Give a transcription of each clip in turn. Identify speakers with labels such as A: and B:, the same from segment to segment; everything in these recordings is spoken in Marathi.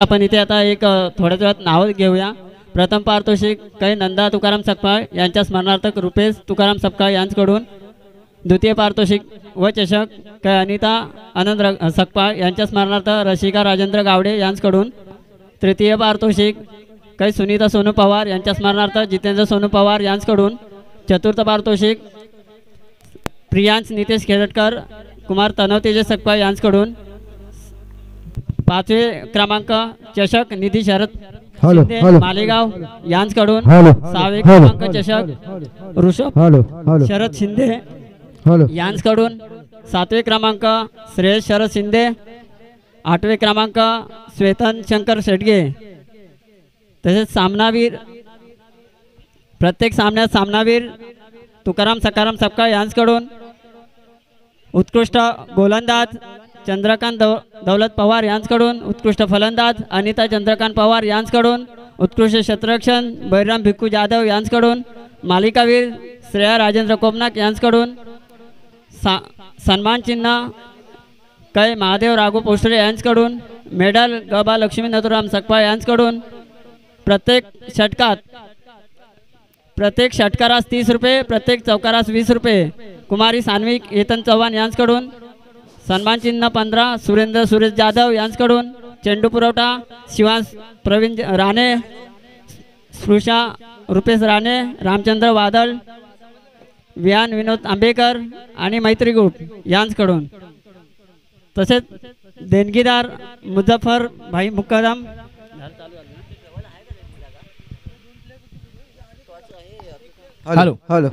A: आपण इथे आता एक थोड्याच वेळात नाव घेऊया। प्रथम पारितोषिक कै नंदा तुकाराम सकपाळ यांच्या स्मरणार्थ रुपेश तुकाराम सकपाळ यांच्याकडून, द्वितीय पारितोषिक व चषक कै अनिता आनंद सकपाळ यांच्या स्मरणार्थ रसिका राजेंद्र गावडे यांच्याकडून, तृतीय पारितोषिक कै सुनीता सोनू पवार यांच्या स्मरणार्थ जितेंद्र सोनू पवार यांच्याकडून, चतुर्थ पारितोषिक प्रियांश नितेश खेडकर कुमार तनव तेजस सकपाळ यांच्याकडून, पाचवे क्रमांक चषक निधी शरद मालेगाव यांच्याकडून, सहावे क्रमांक चषक ऋषभ शरद शिंदे यांच्याकडून, सातवे क्रमांक श्रेयस शरद शिंदे, आठवे क्रमांक श्वेतन शंकर शेटगे। तसेच सामनावीर, प्रत्येक सामन्यात सामनावीर तुकाराम सकाराम सकपाळ यांच्याकडून, उत्कृष्ट गोलंदाज चंद्रकांत दौलत पवार यांच्याकडून, उत्कृष्ट फलंदाज अनिता चंद्रकांत पवार यांच्याकडून, उत्कृष्ट क्षेत्ररक्षण बैराम भिक्खू जाधव यांच्याकडून, मालिकावीर श्रेया राजेंद्र कोपनाक यांच्याकडून, सन्मान चिन्ह कै महादेव राघू पोस्टरे यांच्याकडून, मेडल गबा लक्ष्मी नथुराम सकपाळ यांच्याकडून, प्रत्येक षटकारास 30 रुपये, प्रत्येक चौकारास 20 रुपये कुमारी सान्वी येतन चव्हाण यांच्याकडून, सन्मान चिन्ह 15 सुरेंद्र सुरेश जाधव यांच्याकडून, चेंडू पुरवठा शिवांश प्रवीण राणे, स्पृशा रुपेश राणे, रामचंद्र वादळ, विहान विनोद आंबेकर आणि मैत्री ग्रुप यांच्याकडून। तसेच देणगीदार मुझफ्फर भाई मुक्कादम
B: हॅलो हॅलो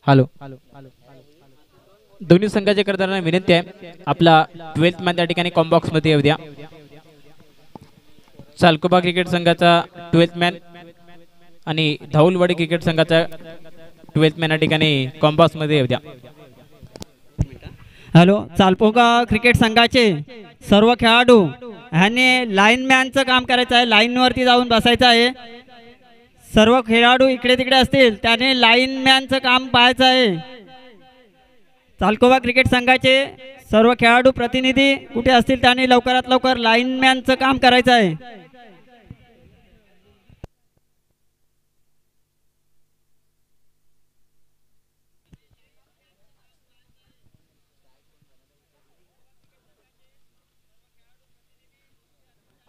C: हॅलो दोन्ही संघाच्या करताना विनंती आहे, आपला 12th मॅच या ठिकाणी कॉम्बॉक्स मध्ये येऊ द्या। चालकोबा क्रिकेट संघाचा 12th मॅन आणि धाऊलवाडी क्रिकेट संघाचा 12th मॅन या ठिकाणी कॉम्बॉक्स मध्ये येऊ द्या।
A: हॅलो, चालपोगा क्रिकेट संघाचे सर्व खेळाडू ह्यांनी लाईनमॅनचं काम करायचं आहे, लाईनवरती जाऊन बसायचं आहे। सर्व खेळाडू इकडे तिकडे असतील त्याने लाईनमॅनचं काम पाहायचं आहे। चालकोबा क्रिकेट संघाचे सर्व खेळाडू प्रतिनिधी कुठे असतील त्याने लवकरात लवकर लाईनमॅनचं काम करायचं आहे।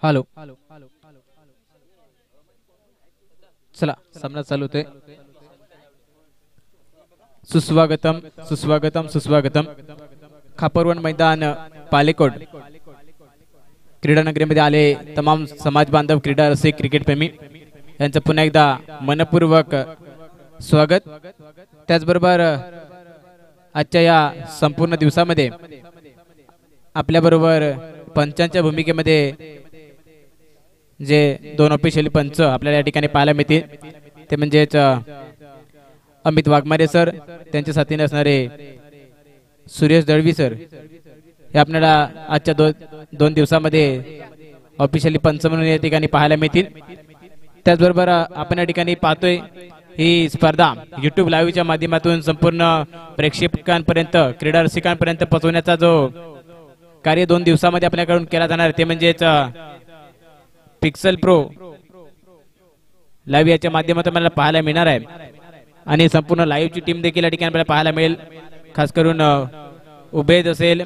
C: हॅलो, चला सामना चालू होतोय। सुस्वागतम सुस्वागतम सुस्वागतम। खापरवन मैदान पालेकोट क्रीडा नगरीमध्ये आले तमाम समाज बांधव, क्रीडा रसिक, क्रिकेट प्रेमी यांचं पुन्हा एकदा मनपूर्वक स्वागत। त्याचबरोबर आजच्या या संपूर्ण दिवसामध्ये आपल्याबरोबर पंचांच्या भूमिकेमध्ये जे दोन ऑफिशियल पंच आपल्याला या ठिकाणी पाहायला मिळतील ते म्हणजेच अमित वाघमारे सर, त्यांच्या साथीने असणारे सुरेश दळवी सर हे आपल्याला आजच्या दोन दिवसामध्ये ऑफिशियली पंच म्हणून या ठिकाणी पाहायला मिळतील। त्याचबरोबर आपण या ठिकाणी पाहतोय ही स्पर्धा YouTube लाईव्हच्या माध्यमातून संपूर्ण प्रेक्षकांपर्यंत, क्रीडा रसिकांपर्यंत पोहोचवण्याचा जो कार्य 2 दिवसामध्ये आपल्याकडून केला जाणार ते म्हणजेच पिक्सल प्रो लाईव्ह याच्या माध्यमातून मला पाहायला मिळणार आहे आणि संपूर्ण लाईव्हची टीम देखील या ठिकाणी आपल्याला पाहायला मिळेल। खास करून उबेद असेल,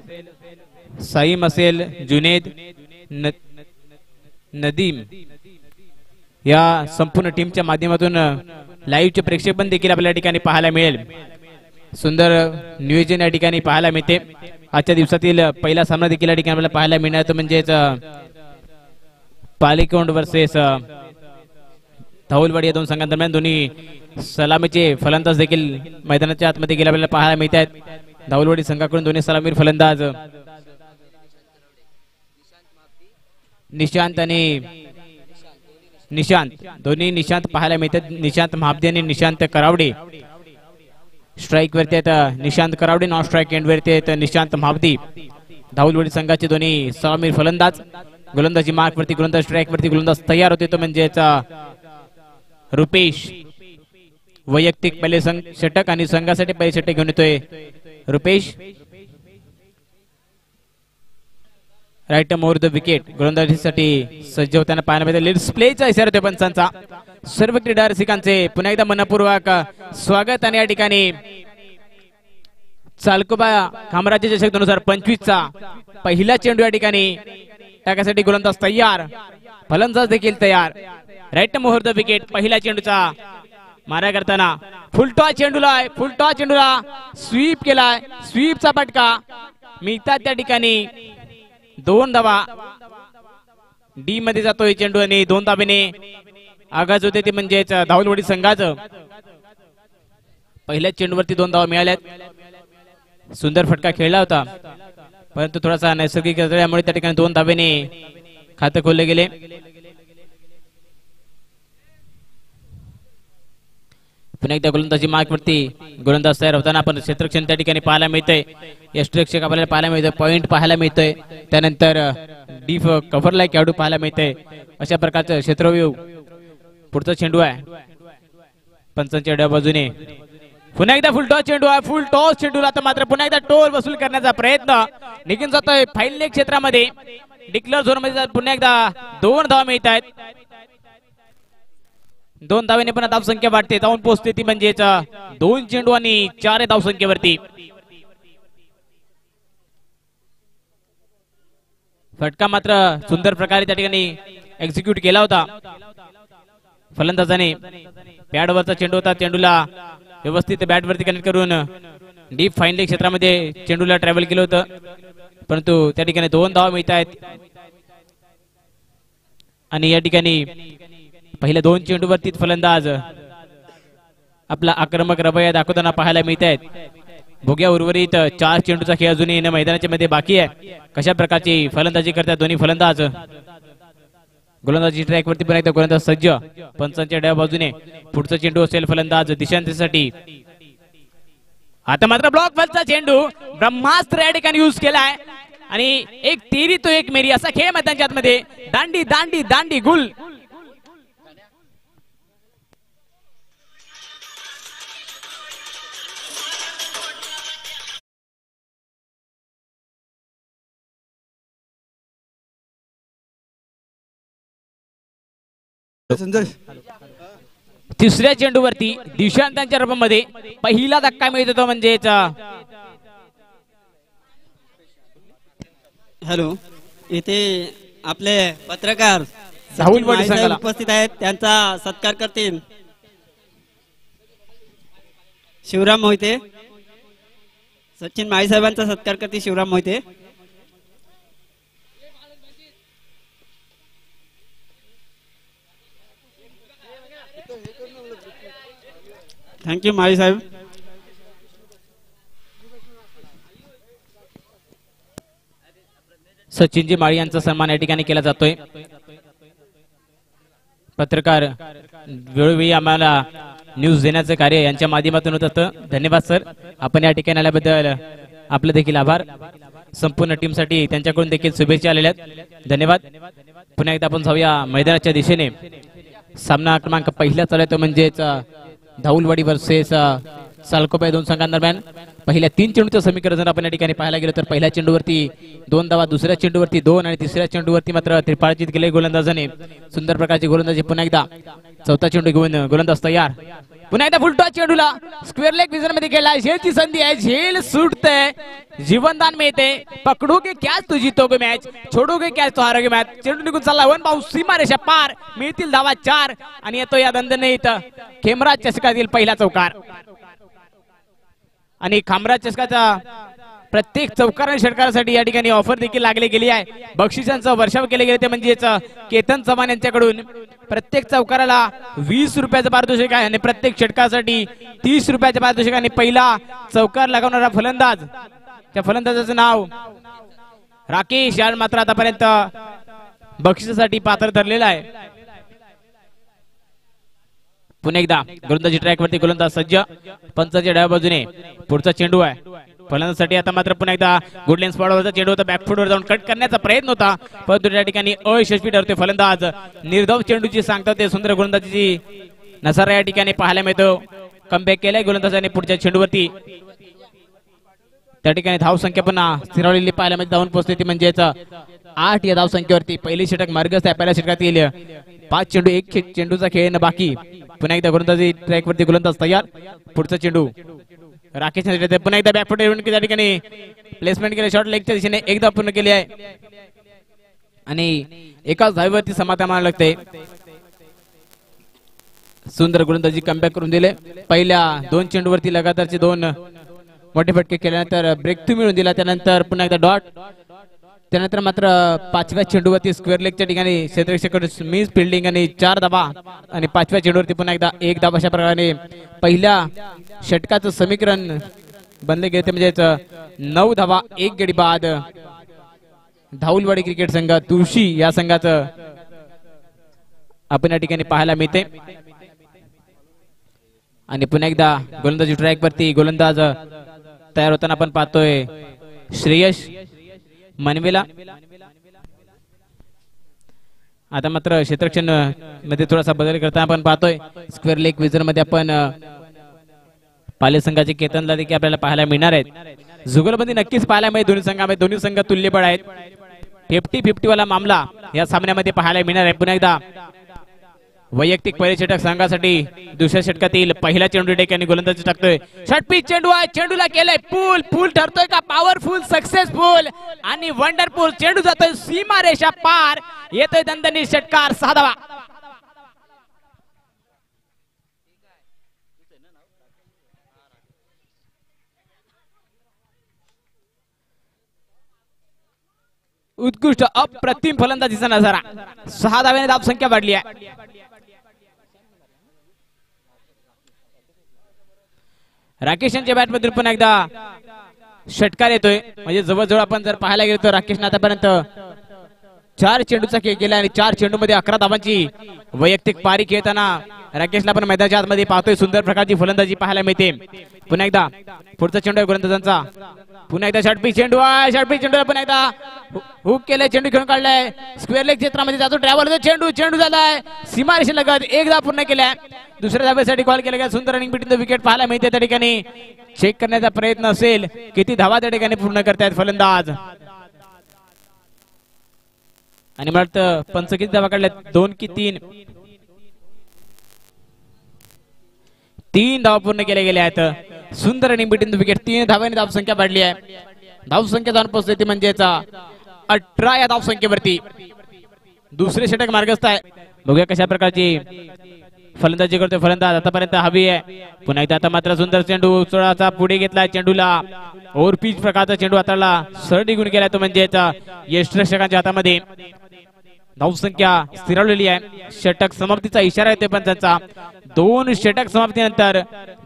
C: साईम असेल, जुनेद, नदीम या संपूर्ण टीमच्या माध्यमातून लाईव्हचे प्रेक्षेपण देखील आपल्याला या ठिकाणी पाहायला मिळेल। सुंदर नियोजन या ठिकाणी पाहायला मिळते। आजच्या दिवसातील पहिला सामना देखील या ठिकाणी आपल्याला पाहायला मिळणार तो म्हणजेच पालेकोट वर्सेस धाऊलवाडी या दोन संघांदरम्यान दोन्ही सलामीचे फलंदाज देखील मैदानाच्या आतमध्ये गेल्या आपल्याला पाहायला मिळत आहेत। धाऊलवाडी संघाकडून दोन्ही सलामीर फलंदाज निशांत आणि निशांत, दोन्ही निशांत पाहायला मिळतात। निशांत महाबदे आणि निशांत करावडे स्ट्राइक वरती आहेत, निशांत करावडे नॉन स्ट्राइक एंड वरती आहेत निशांत महाबदी। धाऊलवाडी संघाचे दोन्ही सलामीर फलंदाज गोलंदाजी मार्क वरती, गोलंदाज स्ट्राइक वरती, गोलंदाज तयार होते तो म्हणजेच रुपेश वैयक्तिक पहिले षटक आणि संघासाठी पहिले षटक घेऊन येतोय Rupesh. Right more the wicket गोलंदाजीसाठी सज्ज होताना पाहायला मिळते. लेट्स प्लेचा इशारा होतोय पंचांचा. सर्व क्रीडा रसिकांचे पुन्हा एकदा मनपूर्वक स्वागत. आणि या ठिकाणी चालकोबा कामराजे चषक 2025 चा पहिला चेंडू या ठिकाणी टाकासाठी गोलंदाज तयार, फलंदाज देखील तयार. राईट मोहर द विकेट. पहिल्या चेंडूचा मारा करताना फुलटॉस चेंडूला आहे, फुलटॉस चेंडूला स्वीप केलाय, स्वीपचा फटका मिळतात त्या ठिकाणी 2 धावा. डी मध्ये जातोय चेंडू आणि 2 धावेने आगाज होते ते म्हणजेच धावलवाडी संघाचं. पहिल्याच चेंडूवरती 2 धावा मिळाल्यात. सुंदर फटका खेळला होता परंतु थोडासा नैसर्गिक त्यामुळे त्या ठिकाणी 2 धावेने खातं खोलले गेले. पुन्हा एकदा गोलंदाजी मार्कवरती गोलंदाज तयार होताना आपण क्षेत्ररक्षण त्या ठिकाणी पाहायला मिळतंय. यष्टिरक्षक आपल्याला पाहायला मिळतोय, पॉइंट पाहायला मिळतोय, त्यानंतर डीप कव्हरला खेळाडू पाहायला मिळतोय. अशा प्रकारचं क्षेत्रव्यूह. पुढचा चेंडू आहे पंचांच्या डाव्या बाजूने. पुन्हा एकदा फुल टॉस चेंडू आहे, फुल टॉस चेंडूला आता मात्र पुन्हा एकदा टोल वसूल करण्याचा प्रयत्न निघून जातोय फाईन लेग क्षेत्रामध्ये. डिक्लेअर झोन मध्ये पुन्हा एकदा 2 धावा मिळत आहेत. 2 धावेने पण धावसंख्या वाढते, जाऊन पोहोचते ती म्हणजेच 2 चेंडू आणि 4 धावसंख्येवरती. फटका मात्र सुंदर प्रकारे त्या ठिकाणी एक्झिक्यूट केला होता फलंदाजाने. पॅडवरचा चेंडू होता, चेंडूला व्यवस्थित बॅटवरती कनेक्ट करून डीप फाईन लेग क्षेत्रामध्ये चेंडूला ट्रॅव्हल केलं होतं परंतु त्या ठिकाणी 2 धावा मिळत आहेत. आणि या ठिकाणी पहिल्या 2 चेंडूवरती फलंदाज आपला आक्रमक रवैया दाखवताना पाहायला मिळत आहेत. भोग्या उर्वरित 4 चेंडूचा खेळ अजूनही मैदानाच्या मध्ये बाकी आहे. कशा प्रकारची फलंदाजी करतात दोन्ही फलंदाज. गोलंदाजी ट्रॅक वरती पण एकदा गोलंदाज सज्ज पंचांच्या डाव्या बाजूने. पुढचा चेंडू असेल फलंदाज दिशांतेसाठी. आता मात्र ब्लॉक बॉलचा चेंडू ब्रह्मास्त्र या ठिकाणी यूज केलाय आणि एक तेरी तो एक मेरी असा खेळ मैदानाच्या आतमध्ये. दांडी दांडी दांडी गुल. तिसऱ्या चेंडूवरती दिशांतांच्या रूपामध्ये पहिला धक्का मिळत होता म्हणजेच.
D: हॅलो, इथे आपले पत्रकार
C: धावलवाडी संघाला
D: उपस्थित आहेत, त्यांचा सत्कार करतील शिवराम मोहिते. सचिन माळी साहेबांचा सत्कार करतील शिवराम मोहिते. थँक्यू माळी साहेब.
C: सचिनजी माळी यांचा सन्मान या ठिकाणी केला जातोय. पत्रकार वेळोवेळी आम्हाला न्यूज देण्याचं कार्य यांच्या माध्यमातून होत असतं. धन्यवाद सर, आपण या ठिकाणी आल्याबद्दल आपलं देखील आभार. संपूर्ण टीम साठी त्यांच्याकडून देखील शुभेच्छा आलेल्या आहेत. धन्यवाद. पुन्हा एकदा आपण जाऊया मैदानाच्या दिशेने. सामना क्रमांक पहिला चालू आहे तो म्हणजेच धाऊलवाडी वर्सेस सालकोबा या 2 संघांदरम्यान. पहिल्या 3 चेंडूचं समीकरण जर आपण या ठिकाणी पाहायला गेलो तर पहिल्या चेंडूवरती 2 धावा, दुसऱ्या चेंडूवरती 2 आणि तिसऱ्या चेंडूवरती मात्र त्रिपाळजीत गेले गोलंदाजाने. सुंदर प्रकारची गोलंदाजी. पुन्हा एकदा चौथा चेंडू घेऊन गोलंदाज तयार. पुन्हा एकदा फुलटॉस चेंडूला स्क्वेअर लेग विजन मध्ये गेला. झेलची संधी आहे, झेल सुटते, जीवनदान मिळते. पकडोगे कॅच तो जीतोगे मॅच, छोडोगे कॅच तो हारोगे मॅच. चेंडू निघून चालला वन भाऊ सीमारेषा पार. मिळतील धावा 4 आणि येतो या दणदणीत खेमराज चषकातील पहिला चौकार. आणि खामराज चषकाचा प्रत्येक चौकार आणि षटकारासाठी या ठिकाणी ऑफर देखील लागली गेली आहे. बक्षिसांचा वर्षाव केले गेले ते म्हणजेच केतन चव्हाण यांच्याकडून प्रत्येक चौकाराला 20 रुपयाचं पारितोषिक आहे आणि प्रत्येक षटकासाठी 30 रुपयाचं पारितोषिक. आणि पहिला चौकार लगावणारा फलंदाज, त्या फलंदाजाचं नाव राकेश यार मात्र आतापर्यंत बक्षिसासाठी पात्र ठरलेला आहे. पुन्हा एकदा गोलंदाजी ट्रॅक वरती गोलंदाज सज्ज पंचाच्या डाव्या बाजूने. पुढचा चेंडू आहे फलंदाजासाठी. आता मात्र पुन्हा एकदा गुडलेन स्पॉटवरचा चेंडू होता, बॅकफुटवर जाऊन कट करण्याचा प्रयत्न होता परंतु त्या ठिकाणी अयशस्वी ठरते फलंदाज. निर्धाव चेंडूची सांगता ते सुंदर गोलंदाजीची नजारा या ठिकाणी पाहायला मिळतो. कमबॅक केलाय गोलंदाजाने पुढच्या चेंडूवरती. त्या ठिकाणी धाव संख्या पुन्हा स्थिरावलेली पाहायला मध्ये जाऊन पोहोचते ती म्हणजेच 8 या धाव संख्येवरती. पहिली षटक मार्गस्थ आहे. पहिल्या षटकातील 5 चेंडू 1 चेंडूचा खेळ बाकी. पुन्हा एकदा गोलंदाजी ट्रॅकवरती गोलंदाज तयार. पुढचा चेंडू राकेश पुन्हा एकदा बॅकफुट त्या ठिकाणी प्लेसमेंट केले. शॉर्ट लेगच्या दिशेने एकदा पूर्ण केली आहे आणि एकाच धावेवरती समाधान मानावं लागते. सुंदर गोलंदाजी कमबॅक करून दिले. पहिल्या 2 चेंडूवरती लगातारचे 2 मोठे फटके केल्यानंतर ब्रेक थ्रू मिळून दिला. त्यानंतर पुन्हा एकदा डॉट. त्यानंतर मात्र 5व्या चेंडूवरती स्क्वेअर लेगच्या ठिकाणी क्षेत्ररक्षक मिस फिल्डिंग आणि 4 धावा आणि 5व्या चेंडूवरती पुन्हा एकदा 1 धाव. अशा प्रकारे पहिल्या षटकाचं समीकरण बनले गेले. म्हणजेच 9 धावा 1 गडी बाद. धाऊलवाडी क्रिकेट संघ तुळशी या संघाचं आपण या ठिकाणी पाहायला मिळते. आणि पुन्हा एकदा गोलंदाजी ट्रॅक वरती गोलंदाज तयार होताना आपण पाहतोय श्रेयश मनवेला. आता मात्र क्षेत्ररक्षण मध्ये थोडासा बदल करताना आपण पाहतोय. स्क्वेअर लेग विजर मध्ये आपण पाले संघाचे केतनला देखील आपल्याला पाहायला मिळणार आहेत. जुगलबंदी नक्कीच पाहायला मिळेल दोन्ही संघामध्ये. दोन्ही संघ तुल्यबळ आहेत. 50-50 वाला मामला या सामन्यामध्ये पाहायला मिळणार आहे. पुन्हा एकदा वैयक्तिक पहिले षटक संघासाठी दुसऱ्या षटकातील पहिला चेंडू ठिकाणी गोलंदाजी टाकतोय. षटपीच चेंडू आहे. चेंडूला केलाय पूल. पूल ठरतोय का पॉवरफुल सक्सेसफुल आणि वंडरफुल. चेंडू जातोय सीमा रेषा पार. येतोय दणदणीत षटकार 6 धावा. उत्कृष्ट अप्रतिम फलंदाजीचा नजारा. 6 धाव्याने धाव संख्या वाढली आहे. राकेश यांच्या बॅट मध्ये पुन्हा एकदा षटकार येतोय. म्हणजे जवळजवळ आपण जर पाहायला गेलो तर राकेशने आतापर्यंत 4 चेंडूचा खेळ केला आणि 4 चेंडू मध्ये 11 धावांची वैयक्तिक पारी खेळताना राकेशला पण मैदानाच्या आतमध्ये पाहतोय. सुंदर प्रकारची फलंदाजी पाहायला मिळते. पुन्हा एकदा पुढचा चेंडू आहे गोलंदाजांचा. पुन्हा एकदा षटपीच चेंडू आहे. षटपीच चेंडू पुन्हा एकदा हुक केलाय. चेंडू खेळून काढलाय. स्क्वेअर लेग क्षेत्रामध्ये जातो. ट्रॅव्हल होतो. चेंडू झालाय सीमारेषे लगत. 1 धाव पूर्ण केलाय. दुसऱ्या धावेसाठी कॉल केला गेला. सुंदर रनिंग बिटवीन द विकेट पाहायला मिळते. त्या ठिकाणी चेक करण्याचा प्रयत्न असेल. किती धावा त्या ठिकाणी पूर्ण करतायत फलंदाज. आणि मला वाटतं पंच किती धावा काढल्यात 2 की 3. 3 धावा पूर्ण केल्या गेल्या आहेत. सुंदर रनिंग बिटवीन द विकेट. 3 धावांनी धाव संख्या वाढली आहे. धाव संख्या जाऊन पोहोचते ती म्हणजेच 18 या धाव संख्येवरती. दुसरे षटक मार्गस्थ आहे. बघूया कशा प्रकारची फलंदाजी करतोय फलंदाज. आतापर्यंत हवी आहे. पुन्हा एकदा आता मात्र सुंदर चेंडू चोळाचा पुढे घेतलाय. चेंडूला ओव्हरपिच प्रकारचा चेंडू हाताला सरळ निघून गेलाय तो म्हणजेच यष्टिरक्षकांच्या हातामध्ये. धाव संख्या स्थिरावलेली आहे. षटक समाप्तीचा इशारा येतोय पण त्यांचा. 2 षटक समाप्तीनंतर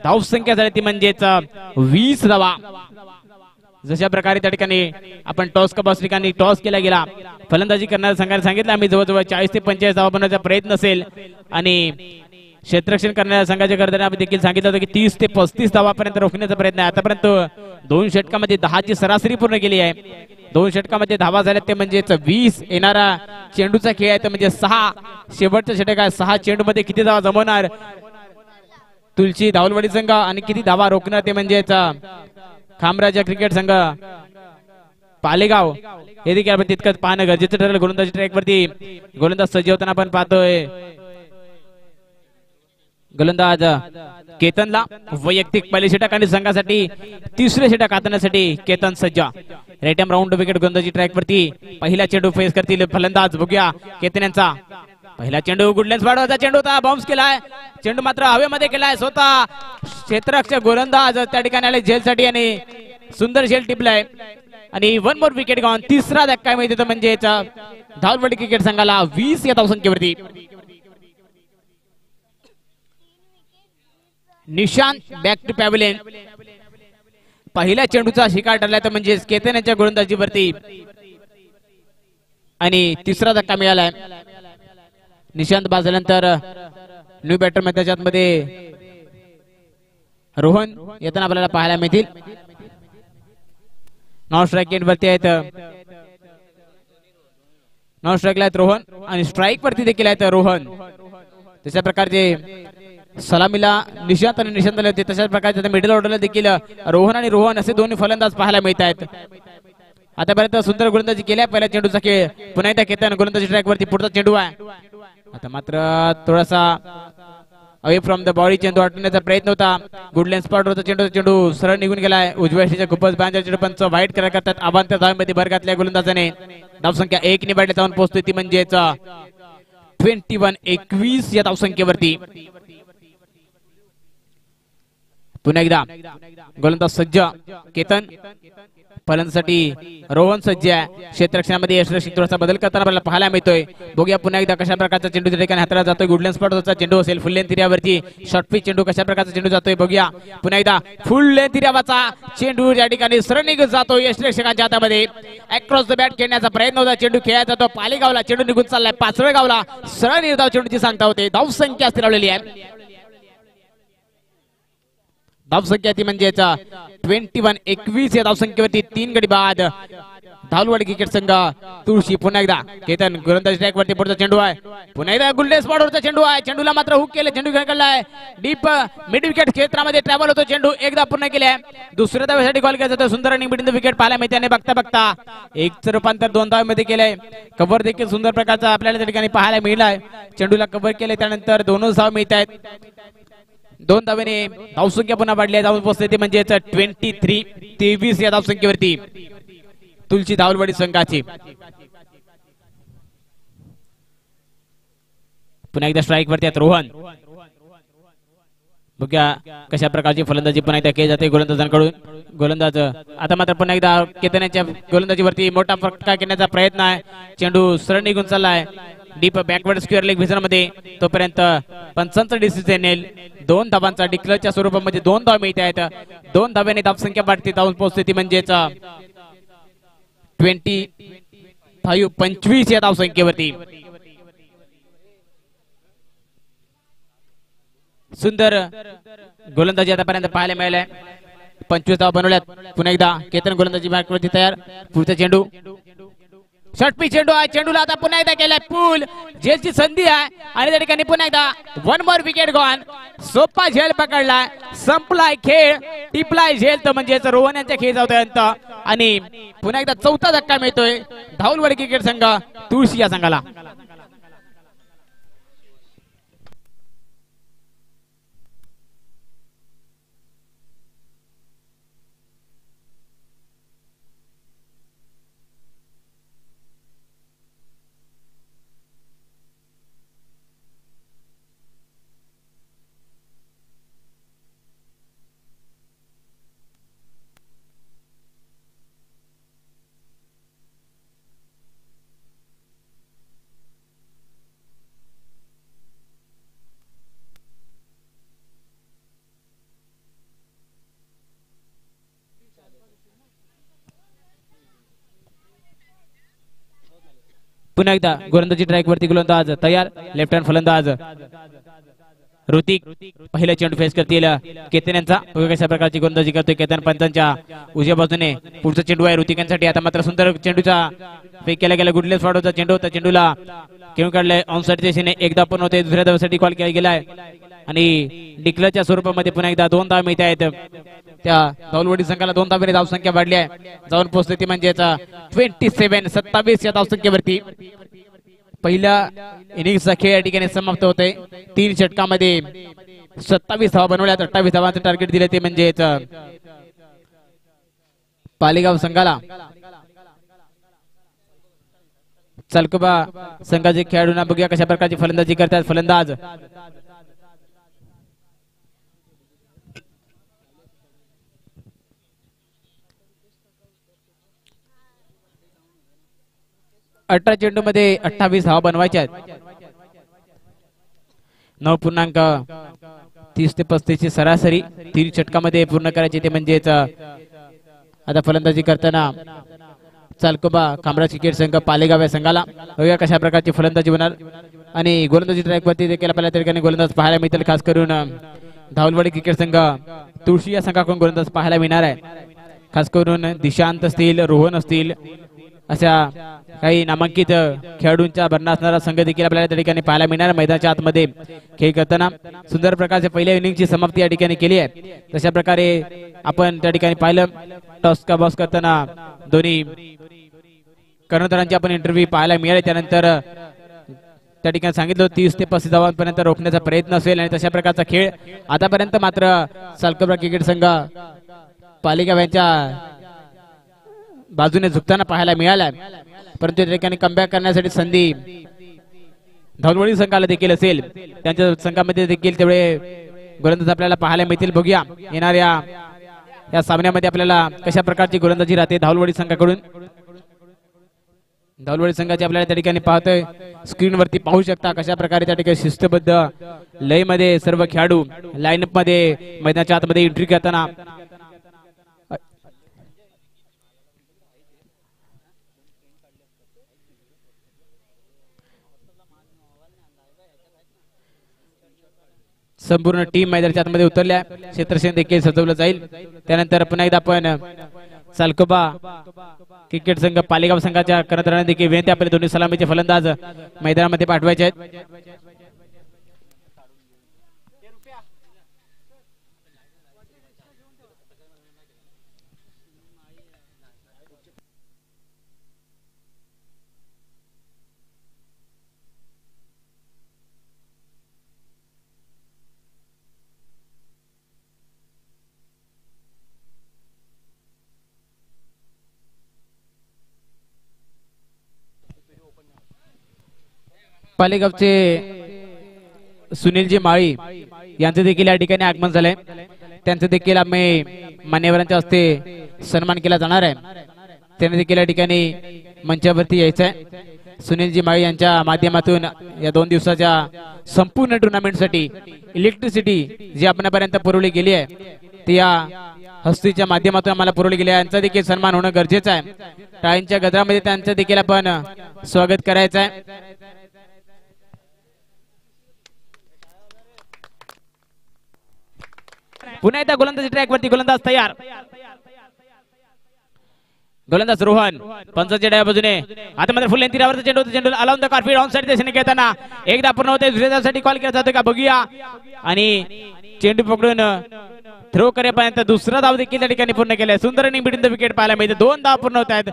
C: धाव संख्या झाली ती म्हणजेच 20 धावा. जशा प्रकारे त्या ठिकाणी आपण टॉस कपास ठिकाणी टॉस केला गेला. फलंदाजी करणाऱ्या संघाने सांगितलं आम्ही जवळजवळ 40 ते 45 धावा बनवण्याचा प्रयत्न असेल आणि क्षेत्ररक्षण करणाऱ्या संघाच्या कर्त्यांना देखील सांगितलं होतं की 30 ते 35 धावापर्यंत रोखण्याचा प्रयत्न आहे. आतापर्यंत 2 षटकामध्ये 10ची सरासरी पूर्ण केली आहे. 2 षटकामध्ये धावा झाल्यात ते म्हणजेच 20. येणारा चेंडूचा खेळ आहे तर म्हणजे 6. शेवटचं षटक आहे. 6 चेंडू मध्ये किती धावा जमवणार तुळशी धावलवाडी संघ आणि किती धावा रोखणार ते म्हणजेच खामराजा क्रिकेट संघ पालेगाव. हे देखील आपण तितकंच पाहणं गरजेचं ठरलं. गोलंदाजी ट्रॅक वरती गोलंदाज सज्ज होताना आपण पाहतोय. गोलंदाज केतनला वैयक्तिक पहिले षटक आणि संघासाठी तिसरे षटक हाताळण्यासाठी केतन सज्ज. राईट राऊंड विकेट गोलंदाजी ट्रॅक वरती पहिला चेंडू फेस करतील फलंदाज. बघूया केतन यांचा पहिला चेंडू. गुडलेन्स वाढवायचा चेंडू होता. बाउन्स केलाय. चेंडू मात्र हवेमध्ये केलाय. स्वतः क्षेत्ररक्षक गोलंदाज त्या ठिकाणी आले झेलसाठी आणि सुंदर झेल टिपलाय आणि 1 मोर विकेट गॉन. तिसरा धक्का मिळतो म्हणजे धावलवाडी क्रिकेट संघाला 20 या धावसंख्येवरती. Nishant back to pavilion. पहिल्या चेंडूचा शिकार ठरला तर म्हणजे केतन यांच्या गोलंदाजीवरती आणि तिसरा धक्का मिळालाय. निशांत बाजल्यानंतर न्यू बॅटर मैदानाच्या मध्ये रोहन येताना आपल्याला पाहायला मिळतील. नॉन स्ट्राईक एंड वरती आहेत. नॉन स्ट्राईकला आहेत रोहन आणि स्ट्राईक वरती देखील आहेत रोहन. तशा प्रकारचे सलामीला निशांत आणि निशांत आले होते. तशाच प्रकारचे मिडल ऑर्डरला देखील रोहन आणि रोहन असे दोन्ही फलंदाज पाहायला मिळत आहेत. आतापर्यंत सुंदर गोलंदाजी केल्या. पहिल्या चेंडूचा खेळ पुन्हा एकदा केतन गोलंदाजी ट्रॅक वरती. पुढचा चेंडू आहे. आता मात्र थोडासा अवे फ्रॉम द बॉडी चेंडू हटवण्याचा प्रयत्न होता. गुडलँड स्पॉट वरचा चेंडू सरळ निघून गेलाय. उजव्या शेच्या खूपच बांधर चेंडू पंच वाईट करतात. आबांतर धावेमध्ये भर घातल्या गोलंदाजाने. धावसंख्या 1 निबाडली जाऊन पोहोचते ती म्हणजेच 21 या धावसंख्येवरती. पुन्हा एकदा गोलंदाज सज्ज केतन. फलंदाजीसाठी रोहन सज्ज आहे. क्षेत्ररक्षणामध्ये यशरक्षक थोडासा बदल करताना आपल्याला पाहायला मिळतोय. बघूया पुन्हा एकदा कशा प्रकारचा चेंडू त्या ठिकाणी हाताळला जातोय. गुडलँड स्पॉटचा चेंडू असेल. फुल लेंथ एरियावरती शॉर्ट पिच चेंडू कशा प्रकारचा चेंडू जातोय बघूया. पुन्हा एकदा फुल लेंथ एरियाचा चेंडू या ठिकाणी सरळ निघून जातोय यशरक्षकांच्या हातामध्ये. अक्रॉस द बॅट खेळण्याचा प्रयत्न होता. चेंडू खेळायचा तो पालेगावला. चेंडू निघून चाललाय पाचवेगावला. सरळ निर्धाव चेंडूची सांगता होते. धावसंख्या स्थिरावलेली आहे. धावसंख्या ती म्हणजेच 21 या धावसंख्येवरती 3 गडी बाद. धावलवाडी क्रिकेट संघ तुळशी. पुन्हा एकदा केतन गोलंदाजी ट्रॅक वरती. पुढचा चेंडू आहे. पुन्हा एकदा गुल्डन स्पॉट वरचा चेंडू आहे. चेंडूला मात्र हुक केले. चेंडू खेळलाय डीप मिड विकेट क्षेत्रामध्ये ट्रॅव्हल होतो. चेंडू एकदा पूर्ण केले. दुसऱ्या धावेसाठी कॉल केला जातो. सुंदर रनिंग बिटवीन द विकेट पाहायला मिळते. आणि बघता बघता एक रूपांतर 2 धावेमध्ये केलंय. कव्हर देखील सुंदर प्रकारचा आपल्याला त्या ठिकाणी पाहायला मिळालाय. चेंडूला कव्हर केले त्यानंतर 2 धाव मिळत आहेत. 2 धावेने धावसंख्या पुन्हा वाढली. जाऊन पोहोचते ते म्हणजेच 23 या धावसंख्येवरती तुलसी धावलवाडी संघाची. पुन्हा एकदा स्ट्राईक वरती आहेत रोहन. बघूया कशा प्रकारची फलंदाजी पुन्हा एकदा केली जाते गोलंदाजांकडून. गोलंदाज आता मात्र पुन्हा एकदा केतनच्या गोलंदाजीवरती मोठा फटका घेण्याचा प्रयत्न आहे. चेंडू सरळ निघून चाललाय deep backward square leg vision मध्ये. तोपर्यंत पंचांचा डिसिजन येईल. 2 धावांचा डिक्लेअरच्या स्वरूपामध्ये 2 धाव मिळत आहेत. 2 धाव्याने धावसंख्या वाढते. जाऊन पोहोचते ती म्हणजेच 25 या धावसंख्येवरती. सुंदर गोलंदाजी आतापर्यंत पाहायला मिळालाय. 25 धावा बनवल्यात. पुन्हा एकदा केतन गोलंदाजी बॅकवरती तयार. पुढचा चेंडू शॉर्ट पिच चेंडू आहे. चेंडूला आता पुन्हा एकदा केलाय पूल. झेलची संधी आहे आणि त्या ठिकाणी पुन्हा एकदा 1 मोर विकेट गॉन. सोपा झेल पकडलाय. संपलाय खेळ. टिपलाय झेल तर म्हणजेच रोहन यांच्या खेळ जातोय. आणि पुन्हा एकदा 4था धक्का मिळतोय धावलवाडी क्रिकेट संघ तुळशी या संघाला. पुन्हा एकदा गोलंदाजी ट्रॅक वरती गोलंदाज तयार. लेफ्ट हँड फलंदाज ऋतिक पहिला चेंडू फेस करतील केतन यांचा. कशा प्रकारची गोलंदाजी करतोय केतन. पंचांच्या उजव्या बाजूने पुढचा चेंडू आहे ऋतिक यांसाठी. आता मात्र सुंदर चेंडूचा फेक केला गेला. गुडलेस फाडोचा चेंडू होता. चेंडूला खेळून काढलाय ऑनसाइड दिशेने. एकदा पण होते. दुसऱ्या धावेसाठी कॉल केला गेलाय आणि डिक्लेअरच्या स्वरूपामध्ये पुन्हा एकदा 2 धाव मिळत आहेत. त्या धावलवाडी संघाला 2 धावेने धावसंख्या वाढली आहे. जाऊन पोहोचते ती म्हणजेच 27 या धावसंख्येवरती. पहिल्या इनिंग्सचा खेळ या ठिकाणी समाप्त होतोय. 3 षटकामध्ये 27 धावा बनवल्यात. 28 धावांचं टार्गेट दिले ते म्हणजेच पालेगाव संघाला. चलकुबा संघाचे खेळाडूंना बघूया कशा प्रकारची फलंदाजी करतात. फलंदाज 18 चेंडू मध्ये 28 धावा बनवायच्या आहेत. 9.30 ते 35 ची सरासरी 3 षटकामध्ये पूर्ण करायची. ते म्हणजेच आता फलंदाजी करताना चालकोबा कामराज क्रिकेट संघ पालेगाव या संघाला बघूया कशा प्रकारची फलंदाजी होणार. आणि गोलंदाजी ट्रॅक वरती देखील आपल्याला त्या ठिकाणी गोलंदाज पाहायला मिळतील. खास करून धावलवाडी क्रिकेट संघ तुळशी या संघाकडून गोलंदाज पाहायला मिळणार आहे. खास करून दिशांत असतील, रोहन असतील, अशा काही नामांकित खेळाडूंचा भरणा असणारा संघ देखील आपल्याला त्या ठिकाणी पाहायला मिळणार मैदानाच्या आतमध्ये खेळ करताना सुंदर प्रकारचे पहिल्या इनिंगची समाप्ती या ठिकाणी केली आहे। तशा प्रकारे आपण त्या ठिकाणी पाहिलं टॉस का बॉस करताना दोन्ही कर्णधारांची आपण इंटरव्ह्यू पाहायला मिळाले। त्यानंतर त्या ठिकाणी सांगितलं 30 ते 35 धावांपर्यंत रोखण्याचा प्रयत्न असेल आणि तशा प्रकारचा खेळ आतापर्यंत मात्र सालकबरा क्रिकेट संघ पालिका यांच्या बाजूने झुकताना पाहायला मिळाला, परंतु त्या ठिकाणी कमबॅक करण्यासाठी संधी धावलवडी संघाला देखील असेल। त्यांच्या संघामध्ये देखील तेवढे गोलंदाज आपल्याला पाहायला मिळतील। बघूया येणाऱ्या या सामन्यामध्ये आपल्याला कशा प्रकारची गोलंदाजी राहते धावलवडी संघाकडून। धावलवडी संघाची आपल्याला त्या ठिकाणी पाहतोय स्क्रीनवरती पाहू शकता कशा प्रकारे त्या ठिकाणी शिस्तबद्ध लय मध्ये सर्व खेळाडू लाईनअप मध्ये मैदानाच्या आतमध्ये एंट्री करताना संपूर्ण टीम मैदानाच्या आतमध्ये उतरल्या। क्षेत्रक्षण देखील सजवलं जाईल। त्यानंतर पुन्हा एकदा आपण सालकबा क्रिकेट संघ पालेगाव संघाच्या कर्णधारांना देखील विनंती आपले दोन्ही सलामीचे फलंदाज मैदानामध्ये पाठवायचे आहेत। पालेगावचे सुनीलजी माळी यांचे देखील या ठिकाणी आगमन झालंय। त्यांचं देखील आम्ही मान्यवरांच्या हस्ते सन्मान केला जाणार आहे। त्यांनी देखील या ठिकाणी मंचावरती यायचं आहे। सुनीलजी माळी यांच्या माध्यमातून या 2 दिवसाच्या संपूर्ण टुर्नामेंटसाठी इलेक्ट्रिसिटी जी आपल्यापर्यंत पुरवली गेली आहे ती या हस्तीच्या माध्यमातून आम्हाला पुरवली गेली आहे। यांचा देखील सन्मान होणं गरजेचं आहे। टाळ्यांच्या गजरामध्ये त्यांचं देखील आपण स्वागत करायचं आहे। पुन्हा एकदा गोलंदाजी ट्रॅक वरती गोलंदाज तयार। गोलंदाज रोहन पंचाच्या डाव्या बाजूने आता मात्र फुल लेंथीवरचा चेंडू चेंडू अलाउन द कार्फीड ऑन साइड दिशेने घेताना एकदा पूर्ण होते दुसऱ्यासाठी कॉल केला जातो का बघूया आणि चेंडू पकडून थ्रो करेपर्यंत दुसरा धाव देखील त्या ठिकाणी पूर्ण केलाय। सुंदर इनिंग बिटवीन द विकेट पाहायला मिळते। 2 धाव पूर्ण होत आहेत।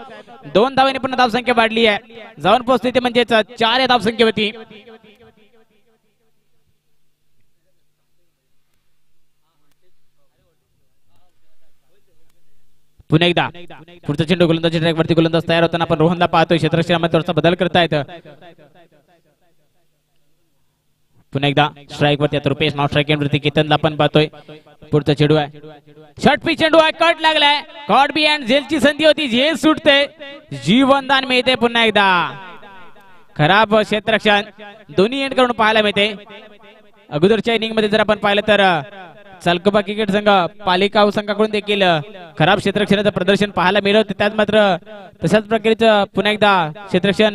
C: 2 धावांनी पूर्ण धाव संख्या वाढली आहे, जाऊन पोहोचते ते म्हणजेच 4 या धाव संख्येवरती। पुन्हा एकदा पुढचा चेंडू गोलंदाजी ट्रॅक वरती गोलंदाज तयार होताना आपण रोहनला पाहतोय। क्षेत्रक्षणामध्ये थोडासा बदल करतायत। पुन्हा एकदा स्ट्राईक वरती आता रुपेश नॉट स्ट्राईक वरती केतनला आपण पाहतोय। पुढचा चेंडू आहे शॉर्ट पिच चेंडू आहे, कट लागलाय, कॉट बी अँड झेलची संधी होती, झेल सुटते, जीवनदान मिळते। पुन्हा एकदा खराब क्षेत्ररक्षण दोन्ही एंड करून पाहायला मिळते। अगोदरच्या इनिंग मध्ये जर आपण पाहिलं तर सालकबा क्रिकेट संघ पालिका संघाकडून देखील खराब क्षेत्ररक्षणाचं प्रदर्शन पाहायला मिळत होते। त्यात मात्र तशाच प्रकारचं पुन्हा एकदा क्षेत्ररक्षण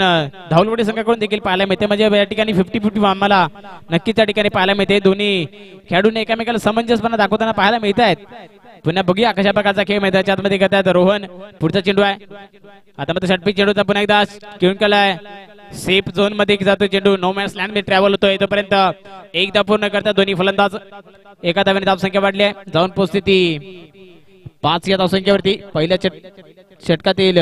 C: धावलवडी संघाकडून देखील पाहायला मिळते। म्हणजे या ठिकाणी 50-50 आम्हाला नक्कीच त्या ठिकाणी पाहायला मिळते। दोन्ही खेळाडूंनी एकमेकाला समंजसपणा दाखवताना पाहायला मिळत आहेत। पुन्हा बघूया कशा प्रकारचा खेळ मैदानाच्या आतमध्ये करतायत रोहन। पुढचा चेंडू आहे आता मात्र षटपी चेंडूचा पुन्हा एकदा घेऊन केलाय, सेफ झोन मध्ये जातो चेंडू, नो मॅन्स लँड मध्ये ट्रॅव्हल होतोय। तोपर्यंत एकदा पूर्ण करतात दोन्ही फलंदाज। एका धावेने धाव संख्या वाढली आहे, जाऊन पोहोचते ती 5 या धाव संख्येवरती। पहिल्या षटकातील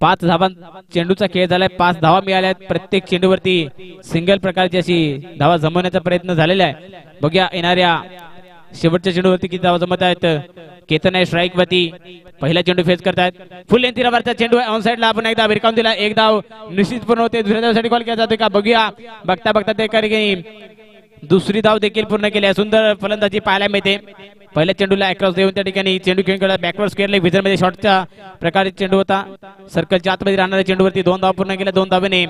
C: 5 धावा चेंडूचा खेळ झालाय, 5 धावा मिळाल्या आहेत। प्रत्येक चेंडूवरती सिंगल प्रकारची अशी धावा जमवण्याचा प्रयत्न झालेला आहे। बघूया येणाऱ्या शेवटच्या चेंडूवरती किती धावा जमत आहेत। केतन आहे स्ट्राईक वरती, पहिला चेंडू फेस करतायत, फुल लेंथीवरचा चेंडू ऑन साइडला आपण एकदा भिरकावून दिला, एक धाव निश्चित पूर्ण होते। दुसऱ्या धावासाठी कॉल केला जातो का बघूया। बघता बघता ते काही दुसरी धाव देखील पूर्ण केली आहे। सुंदर फलंदाजी पाहायला मिळते। पहिल्या चेंडूला अक्रॉस देऊन त्या ठिकाणी चेंडू खेळून गेला, बॅकवर्ड स्क्वेअर लेग विजर मध्ये शॉटच्या प्रकारे चेंडू होता। सर्कलच्या आतमध्ये राहणाऱ्या चेंडूवरती 2 धाव पूर्ण केल्या। 2 धावेने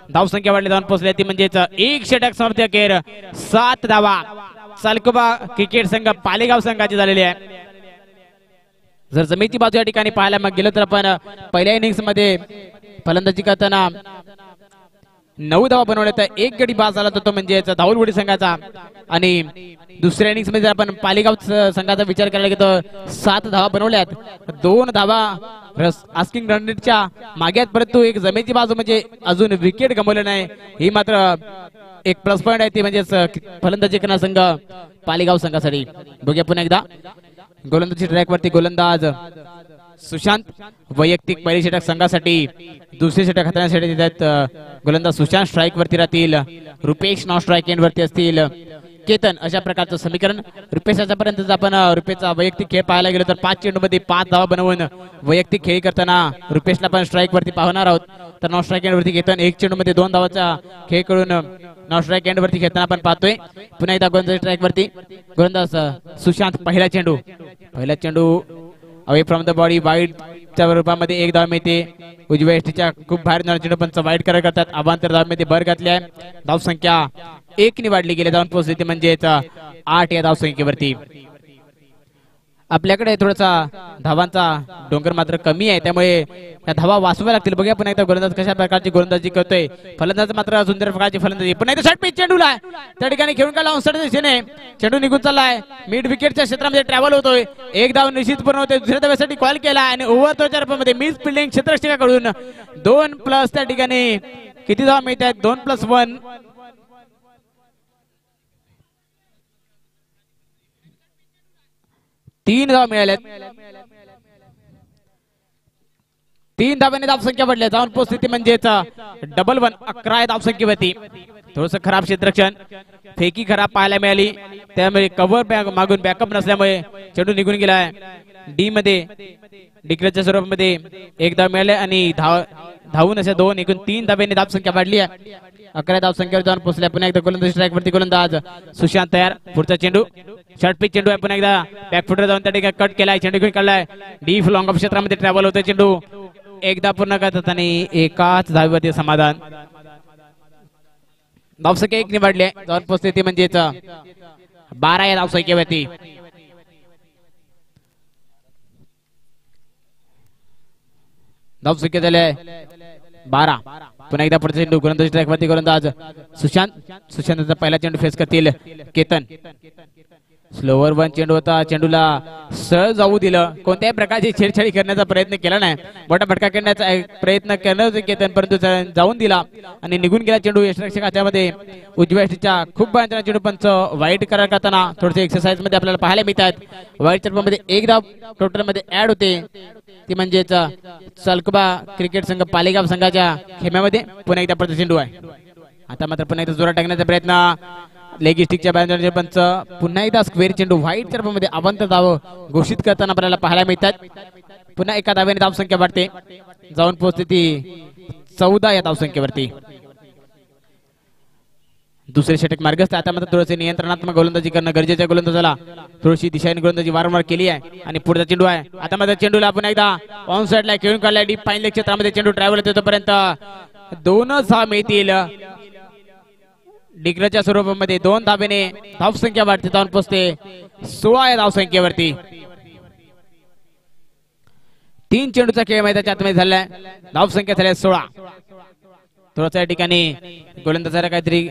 C: धाव संख्या वाढली, जाऊन पोहोचली ती म्हणजेच 1 षटक समाप्ती अखेर 7 धावा सालकबा क्रिकेट संघ पालेगाव संघाची झालेली आहे। जर जमेची बाजू या ठिकाणी पाहायला मग गेलो तर आपण पहिल्या इनिंग्स मध्ये फलंदाजी करताना 9 धावा बनवण्यात एक गडी बाद झाला तो म्हणजे धावलवाडी संघाचा. आणि दुसऱ्या इनिंग्स मध्ये आपण पालेगाव संघाचा विचार करायला गेलो 7 धावा बनवल्यात. 2 धावा आस्किंग रन रेटच्या मागे आहेत, परंतु एक जमेची बाजू म्हणजे अजून विकेट गमावले नाही. ही मात्र एक प्लस पॉइंट आहे, ती म्हणजे फलंदाजी करणारा संघ पालेगाव संघासाठी. बघूया पुन्हा एकदा गोलंदाजी ट्रॅक वरती गोलंदाज सुशांत वैयक्तिक पहिली षटक संघासाठी, दुसरी षटक हाताळण्यासाठी देतात गोलंदाज सुशांत. स्ट्राईक वरती राहतील रुपेश, नॉन स्ट्राईक एंड वरती असतील केतन. अशा प्रकारचं समीकरण रुपेश आतापर्यंत आपण रुपेशचा वैयक्तिक खेळ पाहायला गेलो तर 5 चेंडूमध्ये 5 धावा बनवून वैयक्तिक खेळ करताना रुपेशला पण स्ट्राईक वरती पाहणार आहोत. तर नॉन स्ट्राईक एंड वरती केतन 1 चेंडूमध्ये 2 धावाचा खेळ करून नॉन स्ट्राईक एंड वरती खेळताना आपण पाहतोय. पुन्हा एकदा गोलंदाज स्ट्राईक वरती गोलंदाज सुशांत. पहिला चेंडू अवे फ्रॉम द बॉडी वाईडच्या रूपामध्ये 1 धाव मिळते. उजव्या एसटीच्या खूप बाहेर जाणारा चेंडू पण वाईड करतात. अभांतर धावमध्ये भर घातली आहे. धावसंख्या 1 नि वाढली गेली, जाऊन पोहोचली म्हणजेच 8 या धावसंख्येवरती. आपल्याकडे थोडासा धावांचा डोंगर मात्र कमी आहे, त्यामुळे या धावा वाचवाव्या लागतील. बघूया पुन्हा एकदा गोलंदाज कशा प्रकारची गोलंदाजी करतोय. फलंदाज मात्र सुंदर प्रकारची फलंदाजी. पुन्हा एकदा शॉर्ट पिच चेंडूला त्या ठिकाणी खेळून काढला ऑनसाइड दिशेने. चेंडू निघून चाललाय, मिड विकेटच्या क्षेत्रामध्ये ट्रॅव्हल होतोय. 1 धाव निश्चितपणे होते. दुसऱ्या धावेसाठी कॉल केला आणि ओव्हर 2च्या रूपामध्ये मिस फिल्डिंग क्षेत्ररक्षकाकडून 2+ त्या ठिकाणी किती धावा मिळत आहेत? 2+1. 3 धावा मिळाल्यात. 3 धावांनी धावसंख्या वाढली, जाऊन पोहोचली म्हणजेच 1-1. 11 या धावसंख्येवरती. थोडस खराब क्षेत्ररक्षण, फेकी खराब पाहायला मिळाली, त्यामुळे कव्हर मागून बॅकअप नसल्यामुळे चेंडू निघून गेलाय. डी मध्ये डिक्लेअरच्या स्वरूपामध्ये 1 धाव मिळाले आणि धावून अशा 2 एकूण 3 धावांनी धावसंख्या वाढली आहे. 11 धावसंख्येवर जाऊन पोहोचल्या. पुन्हा एकदा गोलंदाज स्ट्राईक वरती गोलंदाज सुशांत तयार. पुढचा चेंडू शॉर्ट पिच चेंडू आहे. पुन्हा एकदा बॅकफुटर जाऊन त्या ठिकाणी कट केलाय. चेंडू घेऊन काढलाय. डीप लॉंग ऑफ क्षेत्रामध्ये ट्रॅव्हल होतोय चेंडू. एकदा पूर्ण करतात आणि एकाच धावेवरती समाधान. धावसंख्या 1 निवडली आहे, जाऊन पोहोचते ती म्हणजेच 12 या धावसंख्येवरती. धावसंख्या झाली आहे 12. पुन्हा एकदा पुढचा चेंडू गोलंदाज ट्रॅक वरती गोलंदाज सुशांतचा पहिला चेंडू फेस करतील केतन. स्लोवर 1 चेंडू होता. चेंडूला सहज जाऊ दिलं, कोणत्याही प्रकारची छेडछाडी करण्याचा प्रयत्न केला नाही. मोठा फटका करण्याचा प्रयत्न केला होता केतन, परंतु जाऊन दिला आणि निघून गेला चेंडू. यष्टरक्षक हातामध्ये उजव्या एसटीच्या खूप बाहेर चेंडू पंच वाईट करार करताना थोडेसे एक्सरसाइज मध्ये आपल्याला पाहायला मिळतात. वाईट मध्ये 1 धाव टोटल मध्ये ऍड होते, ती म्हणजेच सलकबा क्रिकेट संघ पालेगाव संघाच्या खेम्यामध्ये. पुन्हा एकदा पुढचा चेंडू आहे. आता मात्र पुन्हा एकदा जोरात टाकण्याचा प्रयत्न लेग स्टिकच्या बाहेर पंच. पुन्हा एकदा स्क्वेअर चेंडू व्हाईट चरपामध्ये अवांतर धाव घोषित करताना आपल्याला पाहायला मिळतात. पुन्हा एका धावेने धावसंख्या वाढते, जाऊन पोहोचते ती 14 या धावसंख्येवरती. दुसरे षटक मार्गस्थ. आता मात्र थोडेसे नियंत्रणात्मक गोलंदाजी करणं गरजेचं आहे. गोलंदाजाला थोडीशी दिशाहीन गोलंदाजी वारंवार केली आहे. आणि पुढचा चेंडू आहे. आता मात्र चेंडूला पुन्हा एकदा ऑन साइडला खेळून काढलाय. डीप फाईन लेग क्षेत्रामध्ये चेंडू ट्रॅव्हल होतो, तोपर्यंत 2 धावा मिळतील. डिग्रच्या स्वरूपामध्ये 2 धावेने धावसंख्या वाढते, जाऊन पोहोचते 16 या धावसंख्येवरती. 3 चेंडूचा खेळ मैदानाच्या आतमध्ये झालाय. धावसंख्या झाल्या 16. थोडासा या ठिकाणी गोलंदाजाला काहीतरी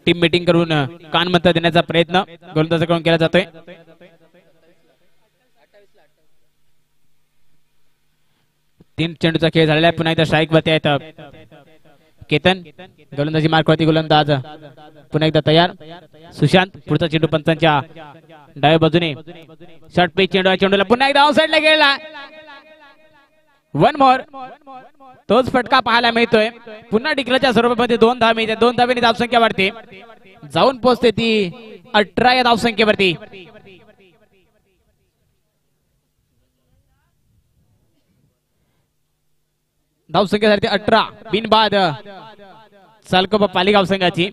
C: टीम मीटिंग करून कानमंत्र देण्याचा प्रयत्न गोलंदाजाकडून केला जातोय. तीन चेंडूचा खेळ झालेला आहे. पुन्हा एकदा स्ट्राईक वरती आहेत केतन. गोलंदाजी मार्कवरती गोलंदाज पुन्हा एकदा तयार सुशांत. पुढचा चेंडू पंचांच्या डाव्या बाजूने शॉर्ट पिच चेंडू. चेंडूला पुन्हा एकदा ऑफ साइडला गेला. 1 मोर. तोच फटका पाहायला मिळतोय. पुन्हा डिक्लेअरच्या स्वरूपामध्ये 2 धाव मिळते. 2 धावेने धावसंख्या वाढते, जाऊन पोहोचते ती 18 या धावसंख्येवरती. धावसंख्या झाली 18 बिनबाद. सालकोबा पालेगाव संघाची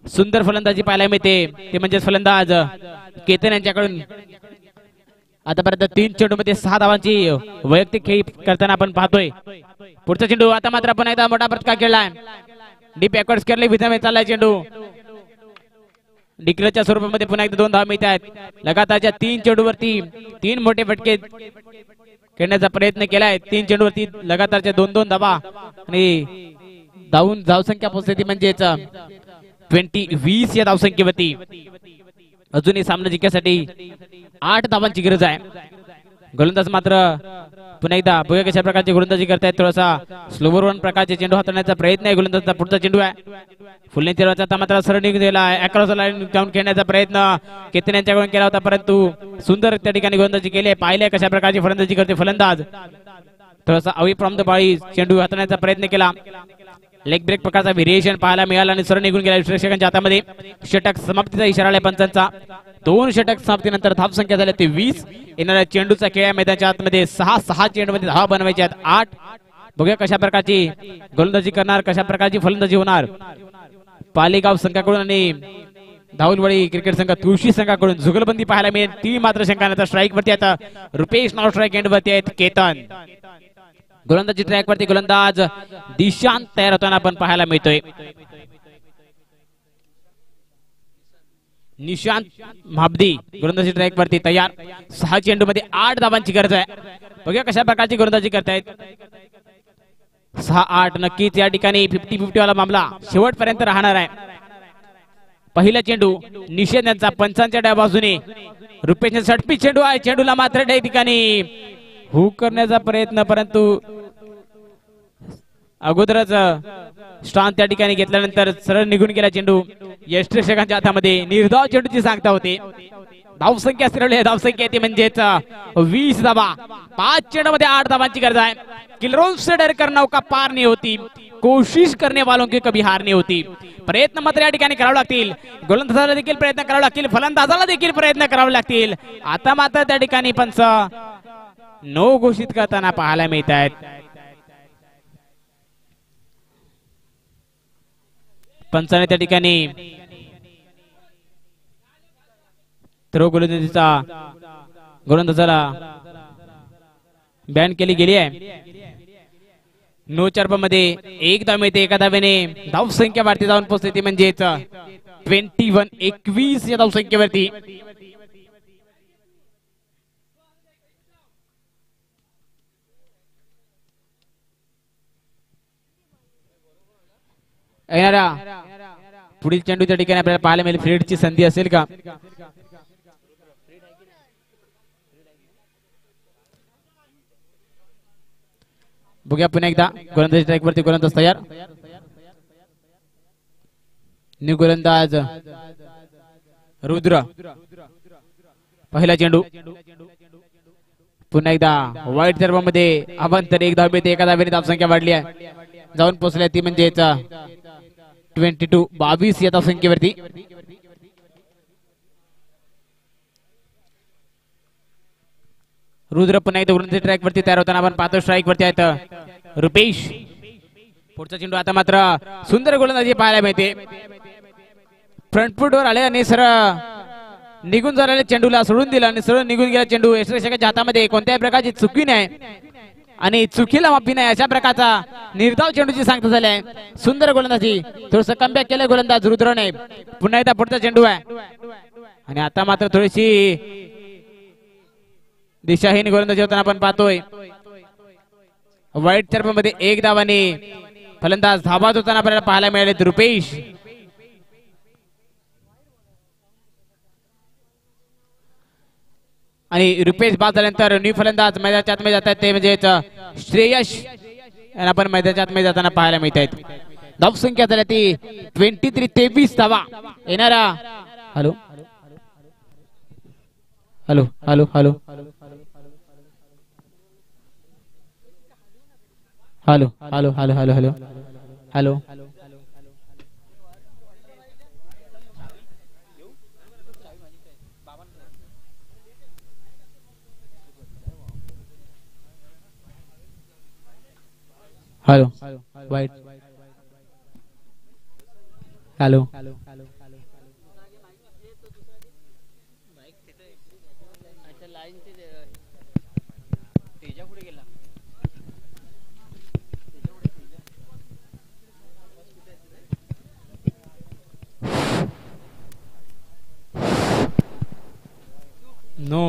C: सुंदर फलंदाजी पाहायला मिळते, ते म्हणजे फलंदाज केतन यांच्याकडून. आतापर्यंत 3 चेंडू मध्ये 6 धावांची वैयक्तिक खेळी करताना आपण पाहतोय. पुढचा चेंडू आता मात्र आपण एकदा मोठा फटका खेळलाय. डीप बॅकवर्ड केरले विधामे चाललाय चेंडू. डिक्लेअरच्या स्वरूपामध्ये पुन्हा एकदा 2 धावा मिळत आहेत. लगातारच्या 3 चेंडूवरती 3 मोठे फटके खेळण्याचा प्रयत्न केलाय. 3 चेंडूवरती लगातारच्या 2-2 धावा आणि धावसंख्या पोहोचते ती म्हणजेच 20 या धावसंख्येवरती अजूनही सामना जिंकण्यासाठी 8 धावांची गरज आहे. गोलंदाज मात्र पुन्हा एकदा बघा कशा प्रकारची गोलंदाजी करतायत. थोडासा स्लोवर वन प्रकारचे चेंडू हाताळण्याचा प्रयत्न आहे गोलंदाजचा. पुढचा चेंडू आहे फुलने चेंडूचा मात्र सरळ निघून गेला. अक्रॉस लाईन जाऊन खेळण्याचा प्रयत्न केतन यांच्याकडून केला होता परंतु सुंदर त्या ठिकाणी गोलंदाजी केली. पाहिले कशा प्रकारची फलंदाजी करते फलंदाज. थोडासा अवे फ्रॉम द बॉडी चेंडू हाताळण्याचा प्रयत्न केला. लेग ब्रेक प्रकारचा व्हेरिएशन पाहायला मिळाला आणि सरळ निघून गेला प्रेक्षकांच्या हातामध्ये. षटक समाप्तीचा इशारा आहे पंचांचा. 2 षटक समाप्तीनंतर धावसंख्या झाली ते 20. येणाऱ्या चेंडूचा खेळ मैदानाच्या आतमध्ये 6 चेंडूमध्ये धावा बनवायच्या आहेत 8. बघूया कशा प्रकारची गोलंदाजी करणार, कशा प्रकारची फलंदाजी होणार पालेगाव संघाकडून आणि धावलवाडी क्रिकेट संघ तुळशी संघाकडून. जुगलबंदी पाहायला मिळेल ती मात्र शंकानंतर स्ट्राईक वरती आता रुपेश नॉट स्ट्राईक एंड वरती आहेत केतन. गोलंदाजी ट्रॅक वरती गोलंदाज दिशांत तयार होताना आपण पाहायला मिळतोय. निशांत महाबदी गोलंदाजी ट्रॅक वरती तयार. 6 चेंडू मध्ये 8 धावांची गरज आहे. बघूया कशा प्रकारची गोलंदाजी करतायत. 6-8 नक्कीच या ठिकाणी 50-50 वाला मामला शेवटपर्यंत राहणार आहे. पहिला चेंडू निषेध यांचा पंचांच्या डाव्या बाजूने. रुपेशने षटपी चेंडू आहे. चेंडूला मात्र त्या ठिकाणी हुक करण्याचा प्रयत्न परंतु अगोदरच स्ट्रांग त्या ठिकाणी घेतल्यानंतर सरळ निघून गेला चेंडू. यश प्रेक्षकांच्या हातामध्ये निर्धाव चेंडूची सांगता होते. धावसंख्या सरळ धावसंख्या येते म्हणजेच 20 धावा. 5 चेंडू मध्ये 8 धावांची गरज आहे. किलरों से डर कर नौका पार नहीं होती, कोशिश करने वालों की कभी हार नहीं होती. प्रयत्न मात्र या ठिकाणी करावे लागतील. गोलंदाजाला देखील प्रयत्न करावे लागतील. फलंदाजाला देखील प्रयत्न करावे लागतील. आता मात्र त्या ठिकाणी पंच नो घोषित करताना पाहायला मिळत आहेत. पंचाने त्या ठिकाणी थ्रो गोलंदाजाला बॅन केली गेली आहे. नो चर्प मध्ये 1 धाव मिळते. एका धावेने धावसंख्या वाढती जाऊन पोहोचते ती म्हणजेच 21 या धावसंख्येवरती. येणारा पुढील चेंडू त्या ठिकाणी आपल्याला पाहायला मिळेल. फ्रीडची संधी असेल का? बघूया पुन्हा एकदा गोलंदाजी ट्रॅक वरती गोलंदाज तयार. न्यू गोलंदाज रुद्र. पहिला चेंडू पुन्हा एकदा वाईट सर्वांमध्ये अवांतर 1 धाव मिळते. एका धावेने धावसंख्या वाढली आहे जाऊन पोहोचल्या ती म्हणजेच 22 या धावसंख्येवरती. रुद्र पुन्हा एकदा गोलंदाजी ट्रॅक वरती तयार होताना आपण पाहतो. स्ट्राईक वरती आहेत रुपेश. पुढचा चेंडू आता मात्र सुंदर गोलंदाजी पाहायला मिळते. फ्रंट फूट वर आले आणि सरळ निघून झालेल्या चेंडूला सोडून दिला आणि सरळ निघून गेला चेंडू. यशप्रेक्षकाच्या हातामध्ये कोणत्याही प्रकारची चुकी नाही आणि चुकीला माफी नाही अशा प्रकारचा निर्धाव चेंडूची सांगता झाली आहे. सुंदर गोलंदाजी. थोडस कमबॅक केलं गोलंदाज रुद्रने. पुन्हा एकदा पुढचा चेंडू आहे आणि आता मात्र थोडीशी दिशाहीन गोलंदाजी होताना आपण पाहतोय. वाईट चर्प मध्ये 1 धावाने फलंदाज धाबात होताना आपल्याला पाहायला मिळाले रुपेश. आणि रुपेश बाद झाल्यानंतर न्यू फलंदाज मैदानाच्या आतमध्ये जातात ते म्हणजेच श्रेयश यांना आपण मैदानाच्या आतमध्ये जाताना पाहायला मिळत आहेत. धावसंख्या झाल्या ती 23 धावा. येणारा hello hello hello hello hello hello hello hello hello hello hello वाईट hello no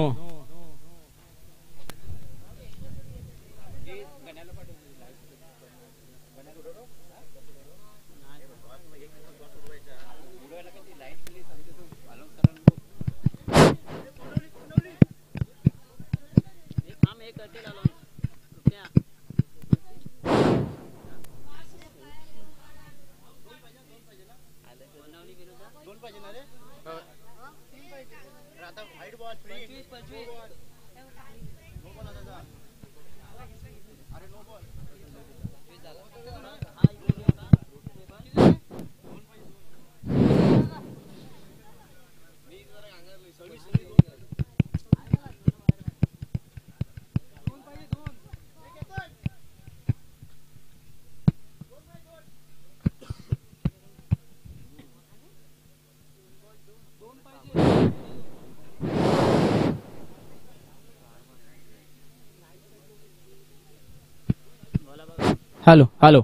C: hello hello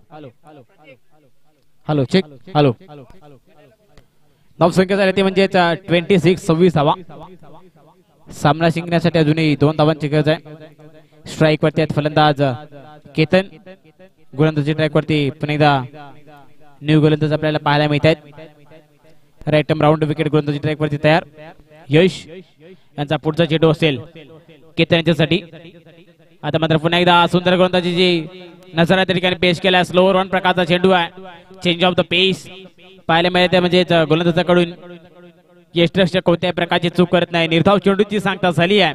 C: hello check hello धावसंख्या झाली ती म्हणजेच 26-26 धावा. सामना जिंकण्यासाठी अजूनही 2 धावांची गरज आहे. स्ट्राईक वरती आहेत फलंदाज केतन. गोलंदाजी ट्रॅक वरती पुन्हा एकदा न्यू गोलंदाज आपल्याला पाहायला मिळत आहेत. राईट राऊंड विकेट गोलंदाजी ट्रॅक वरती तयार. यश यांचा पुढचा चेंडू असेल केतन यांच्यासाठी. आता मात्र पुन्हा एकदा सुंदर गोलंदाजी जी नजरा त्या ठिकाणी पेश केला. स्लो रन प्रकारचा चेंडू आहे. चेंज ऑफ द पेस पाहायला मिळते म्हणजे गोलंदाजाकडून यष्टरक्षक कोणत्याही प्रकारची चूक करत नाही. निर्धाव चेंडूची सांगता झाली आहे.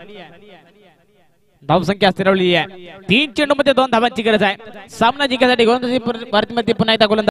C: धावसंख्या स्थिरवली आहे. 3 चेंडू मध्ये 2 धावांची गरज आहे. सामना जिंकण्यासाठी गोलंदाजी पुन्हा एकदा गोलंदाज